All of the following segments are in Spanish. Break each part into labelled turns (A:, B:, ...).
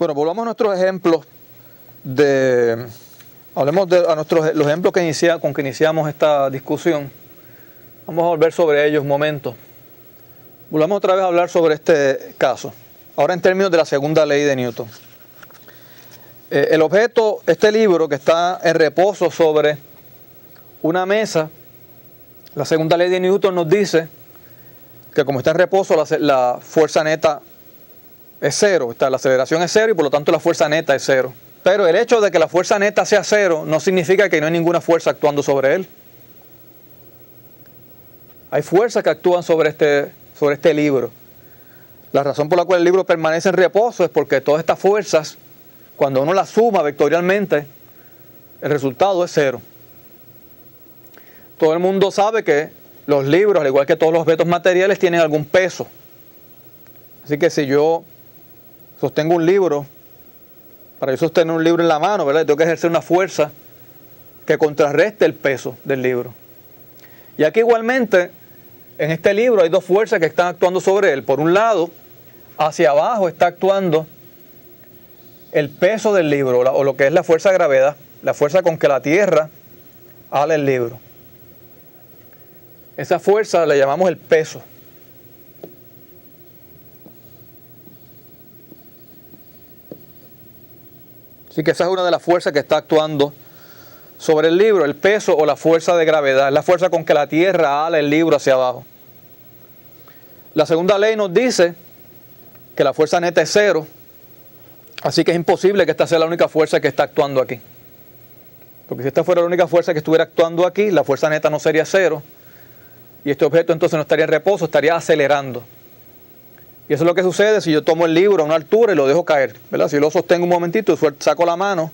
A: Bueno, volvamos a nuestros ejemplos hablemos de los ejemplos con que iniciamos esta discusión. Vamos a volver sobre ellos un momento. Volvamos otra vez a hablar sobre este caso. Ahora en términos de la segunda ley de Newton. El objeto, este libro que está en reposo sobre una mesa, la segunda ley de Newton nos dice que como está en reposo la fuerza neta es cero, la aceleración es cero y por lo tanto la fuerza neta es cero. Pero el hecho de que la fuerza neta sea cero no significa que no hay ninguna fuerza actuando sobre él. Hay fuerzas que actúan sobre este libro. La razón por la cual el libro permanece en reposo es porque todas estas fuerzas, cuando uno las suma vectorialmente, el resultado es cero. Todo el mundo sabe que los libros, al igual que todos los objetos materiales, tienen algún peso. Así que si yo sostengo un libro, para yo sostener un libro en la mano, ¿verdad?, tengo que ejercer una fuerza que contrarreste el peso del libro. Y aquí igualmente, en este libro hay dos fuerzas que están actuando sobre él. Por un lado, hacia abajo está actuando el peso del libro, o lo que es la fuerza de gravedad, la fuerza con que la Tierra ala el libro. Esa fuerza la llamamos el peso. Así que esa es una de las fuerzas que está actuando sobre el libro, el peso o la fuerza de gravedad, es la fuerza con que la Tierra ala el libro hacia abajo. La segunda ley nos dice que la fuerza neta es cero, así que es imposible que esta sea la única fuerza que está actuando aquí. Porque si esta fuera la única fuerza que estuviera actuando aquí, la fuerza neta no sería cero, y este objeto entonces no estaría en reposo, estaría acelerando. Y eso es lo que sucede si yo tomo el libro a una altura y lo dejo caer, ¿verdad? Si yo lo sostengo un momentito, saco la mano,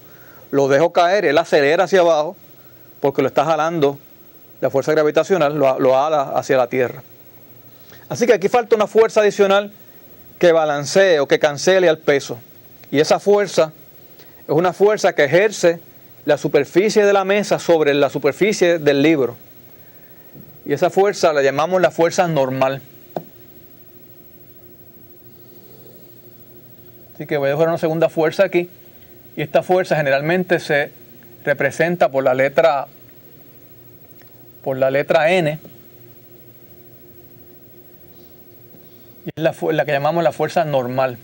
A: lo dejo caer, él acelera hacia abajo porque lo está jalando, la fuerza gravitacional lo ala hacia la Tierra. Así que aquí falta una fuerza adicional que balancee o que cancele al peso. Y esa fuerza es una fuerza que ejerce la superficie de la mesa sobre la superficie del libro. Y esa fuerza la llamamos la fuerza normal. Así que voy a dejar una segunda fuerza aquí. Y esta fuerza generalmente se representa por la letra N. Y es la que llamamos la fuerza normal.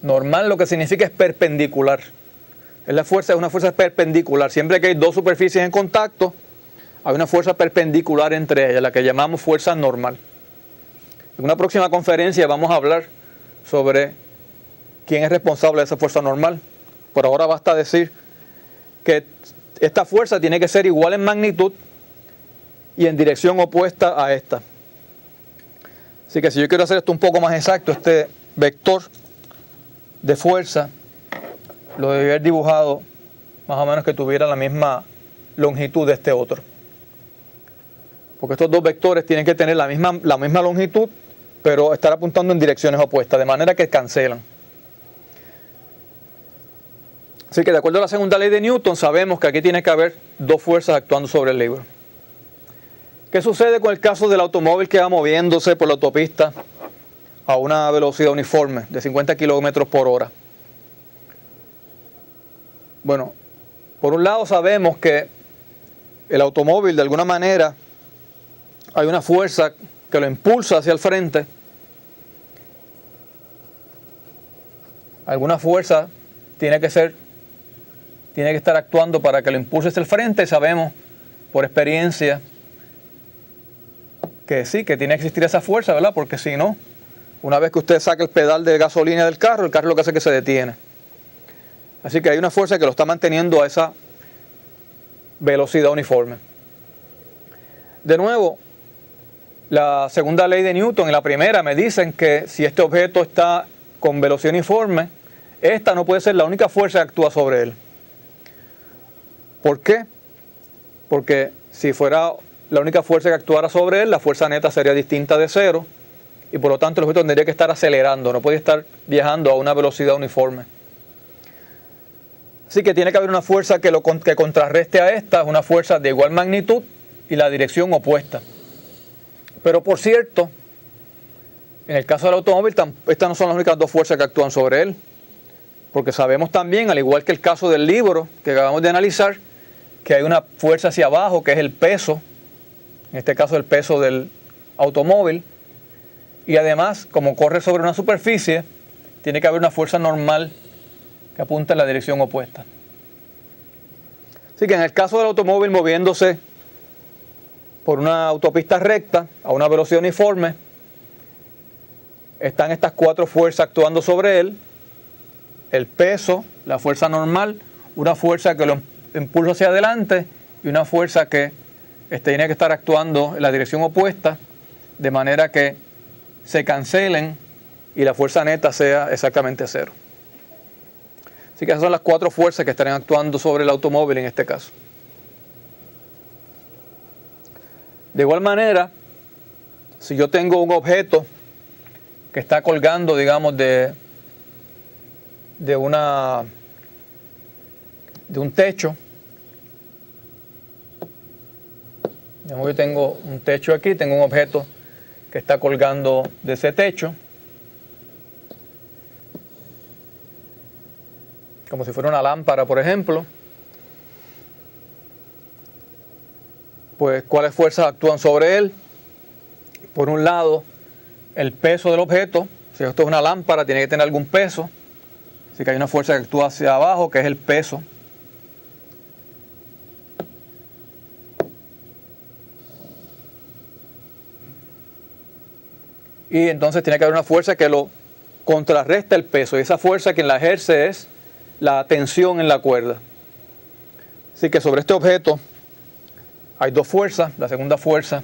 A: Normal lo que significa es perpendicular. Es una fuerza perpendicular. Siempre que hay dos superficies en contacto, hay una fuerza perpendicular entre ellas, la que llamamos fuerza normal. En una próxima conferencia vamos a hablar sobre quién es responsable de esa fuerza normal. Por ahora basta decir que esta fuerza tiene que ser igual en magnitud y en dirección opuesta a esta. Así que si yo quiero hacer esto un poco más exacto, este vector de fuerza lo debería haber dibujado más o menos que tuviera la misma longitud de este otro. Porque estos dos vectores tienen que tener la misma longitud, pero estar apuntando en direcciones opuestas, de manera que cancelan. Así que de acuerdo a la segunda ley de Newton, sabemos que aquí tiene que haber dos fuerzas actuando sobre el libro. ¿Qué sucede con el caso del automóvil que va moviéndose por la autopista a una velocidad uniforme de 50 kilómetros por hora? Bueno, por un lado sabemos que el automóvil de alguna manera hay una fuerza que lo impulsa hacia el frente. Alguna fuerza tiene que estar actuando para que lo impulse hacia el frente. Sabemos por experiencia que sí, que tiene que existir esa fuerza, ¿verdad? Porque si no, una vez que usted saca el pedal de gasolina del carro, el carro lo que hace es que se detiene. Así que hay una fuerza que lo está manteniendo a esa velocidad uniforme. De nuevo, la segunda ley de Newton y la primera me dicen que si este objeto está con velocidad uniforme, esta no puede ser la única fuerza que actúa sobre él. ¿Por qué? Porque si fuera la única fuerza que actuara sobre él, la fuerza neta sería distinta de cero y por lo tanto el objeto tendría que estar acelerando, no puede estar viajando a una velocidad uniforme. Así que tiene que haber una fuerza que contrarreste a esta, una fuerza de igual magnitud y la dirección opuesta. Pero por cierto, en el caso del automóvil, estas no son las únicas dos fuerzas que actúan sobre él, porque sabemos también, al igual que el caso del libro que acabamos de analizar, que hay una fuerza hacia abajo, que es el peso, en este caso el peso del automóvil, y además, como corre sobre una superficie, tiene que haber una fuerza normal que apunta en la dirección opuesta. Así que en el caso del automóvil moviéndose por una autopista recta a una velocidad uniforme, están estas cuatro fuerzas actuando sobre él: el peso, la fuerza normal, una fuerza que lo impulsa hacia adelante y una fuerza que tiene que estar actuando en la dirección opuesta, de manera que se cancelen y la fuerza neta sea exactamente cero. Así que esas son las cuatro fuerzas que estarían actuando sobre el automóvil en este caso. De igual manera, si yo tengo un objeto que está colgando, digamos, de un techo, digamos, yo tengo un techo aquí, tengo un objeto que está colgando de ese techo, como si fuera una lámpara, por ejemplo. Pues, ¿cuáles fuerzas actúan sobre él? Por un lado, el peso del objeto. Si esto es una lámpara, tiene que tener algún peso. Así que hay una fuerza que actúa hacia abajo, que es el peso. Y entonces tiene que haber una fuerza que lo contrarresta el peso. Y esa fuerza quien la ejerce es la tensión en la cuerda. Así que sobre este objeto hay dos fuerzas. La segunda fuerza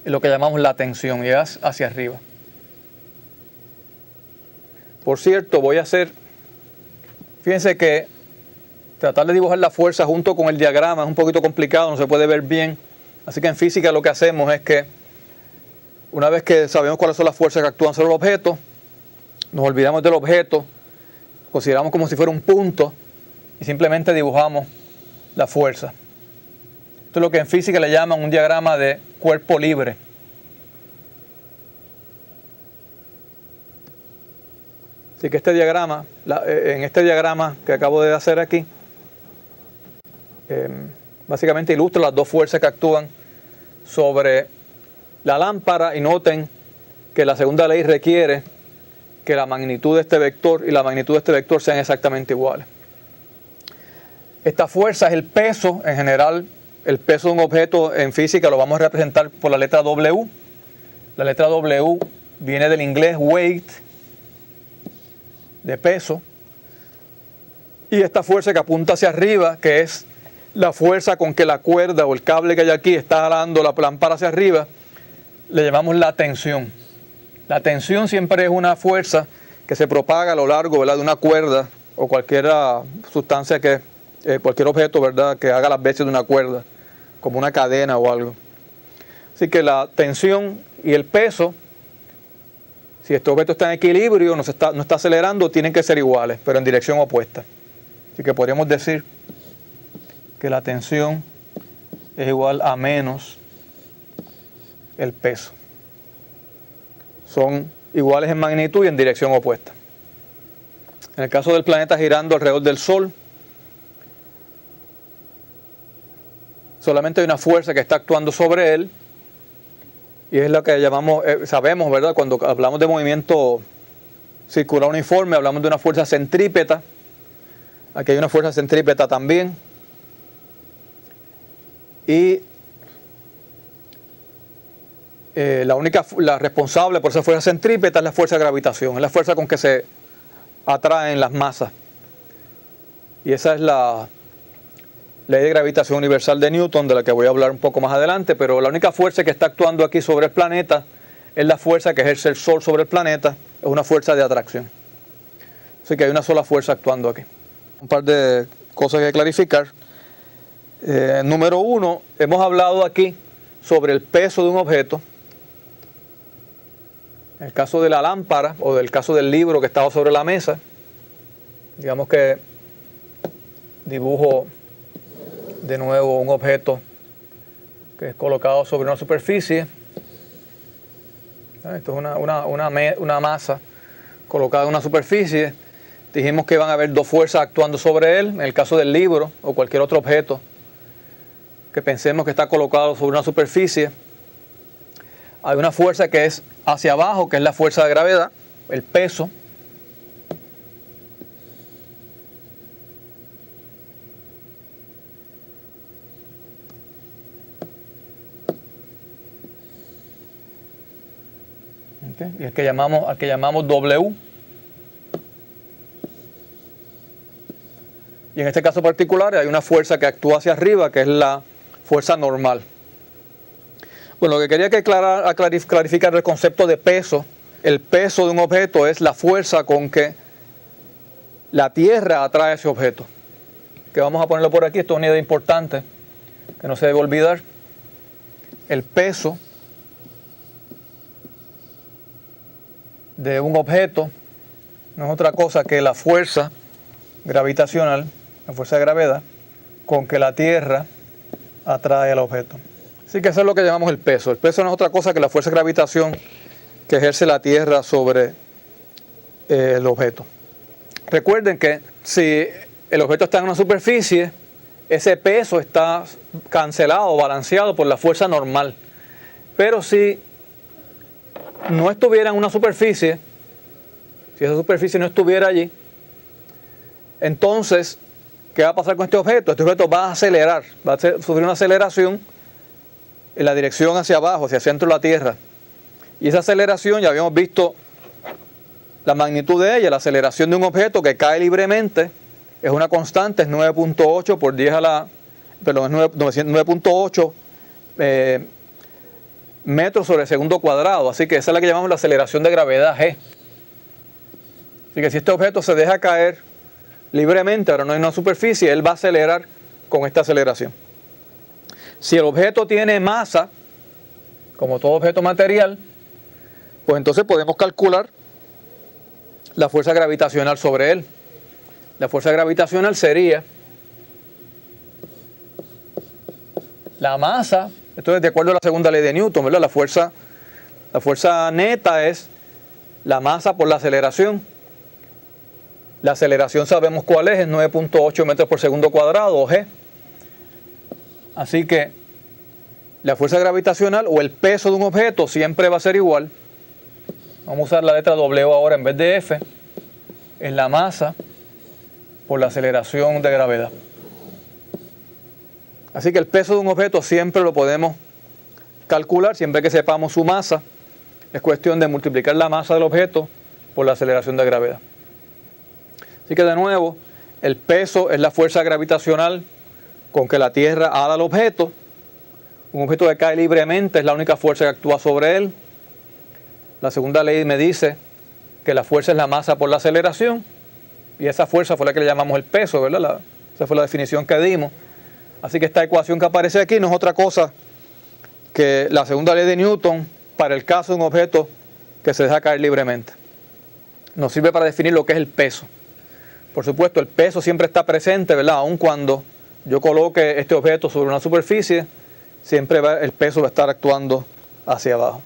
A: es lo que llamamos la tensión, y es hacia arriba. Por cierto, fíjense que tratar de dibujar la fuerza junto con el diagrama es un poquito complicado, no se puede ver bien. Así que en física lo que hacemos es que una vez que sabemos cuáles son las fuerzas que actúan sobre el objeto, nos olvidamos del objeto, consideramos como si fuera un punto y simplemente dibujamos la fuerza. Esto es lo que en física le llaman un diagrama de cuerpo libre. Así que en este diagrama que acabo de hacer aquí, básicamente ilustra las dos fuerzas que actúan sobre la lámpara, y noten que la segunda ley requiere que la magnitud de este vector y la magnitud de este vector sean exactamente iguales. Esta fuerza es el peso. En general, el peso de un objeto en física lo vamos a representar por la letra W. La letra W viene del inglés weight, de peso. Y esta fuerza que apunta hacia arriba, que es la fuerza con que la cuerda o el cable que hay aquí está jalando la lámpara hacia arriba, le llamamos la tensión. La tensión siempre es una fuerza que se propaga a lo largo, ¿verdad?, de una cuerda o cualquier sustancia cualquier objeto, ¿verdad?, que haga las veces de una cuerda, como una cadena o algo. Así que la tensión y el peso, si este objeto está en equilibrio, no está acelerando, tienen que ser iguales, pero en dirección opuesta. Así que podríamos decir que la tensión es igual a menos el peso. Son iguales en magnitud y en dirección opuesta. En el caso del planeta girando alrededor del Sol, solamente hay una fuerza que está actuando sobre él, y es lo que llamamos, sabemos, ¿verdad?, cuando hablamos de movimiento circular uniforme, hablamos de una fuerza centrípeta. Aquí hay una fuerza centrípeta también. Y la responsable por esa fuerza centrípeta es la fuerza de gravitación, es la fuerza con que se atraen las masas. Y esa es la ley de gravitación universal de Newton, de la que voy a hablar un poco más adelante, pero la única fuerza que está actuando aquí sobre el planeta es la fuerza que ejerce el Sol sobre el planeta, es una fuerza de atracción. Así que hay una sola fuerza actuando aquí. Un par de cosas que clarificar. Número uno, hemos hablado aquí sobre el peso de un objeto. En el caso de la lámpara o del caso del libro que estaba sobre la mesa, digamos que dibujo de nuevo un objeto que es colocado sobre una superficie. Esto es una masa colocada en una superficie. Dijimos que van a haber dos fuerzas actuando sobre él. En el caso del libro o cualquier otro objeto que pensemos que está colocado sobre una superficie, hay una fuerza que es hacia abajo, que es la fuerza de gravedad, el peso. Okay. Y al que llamamos W. Y en este caso particular hay una fuerza que actúa hacia arriba, que es la fuerza normal. Bueno, lo que quería que clarificar el concepto de peso. El peso de un objeto es la fuerza con que la Tierra atrae ese objeto. Que vamos a ponerlo por aquí, esto es una idea importante que no se debe olvidar. El peso de un objeto no es otra cosa que la fuerza gravitacional, la fuerza de gravedad, con que la Tierra atrae al objeto. Así que eso es lo que llamamos el peso. El peso no es otra cosa que la fuerza de gravitación que ejerce la Tierra sobre el objeto. Recuerden que si el objeto está en una superficie, ese peso está cancelado o balanceado por la fuerza normal. Pero si no estuviera en una superficie, si esa superficie no estuviera allí, entonces, ¿qué va a pasar con este objeto? Este objeto va a acelerar, va a sufrir una aceleración en la dirección hacia abajo, hacia el centro de la Tierra. Y esa aceleración, ya habíamos visto la magnitud de ella, la aceleración de un objeto que cae libremente, es una constante, es 9.8 por 10 a la... Perdón, es 9.8 metros sobre segundo cuadrado. Así que esa es la que llamamos la aceleración de gravedad G. Así que si este objeto se deja caer libremente, ahora no hay una superficie, él va a acelerar con esta aceleración. Si el objeto tiene masa, como todo objeto material, pues entonces podemos calcular la fuerza gravitacional sobre él. La fuerza gravitacional sería la masa, esto es de acuerdo a la segunda ley de Newton, ¿verdad? La fuerza neta es la masa por la aceleración. La aceleración sabemos cuál es 9.8 metros por segundo cuadrado, o G. Así que la fuerza gravitacional o el peso de un objeto siempre va a ser igual. Vamos a usar la letra W ahora en vez de F. Es la masa por la aceleración de gravedad. Así que el peso de un objeto siempre lo podemos calcular, siempre que sepamos su masa. Es cuestión de multiplicar la masa del objeto por la aceleración de gravedad. Así que de nuevo, el peso es la fuerza gravitacional con que la Tierra ala al objeto. Un objeto que cae libremente es la única fuerza que actúa sobre él. La segunda ley me dice que la fuerza es la masa por la aceleración. Y esa fuerza fue la que le llamamos el peso, ¿verdad? Esa fue la definición que dimos. Así que esta ecuación que aparece aquí no es otra cosa que la segunda ley de Newton para el caso de un objeto que se deja caer libremente. Nos sirve para definir lo que es el peso. Por supuesto, el peso siempre está presente, ¿verdad? Aun cuando yo coloque este objeto sobre una superficie, siempre el peso va a estar actuando hacia abajo.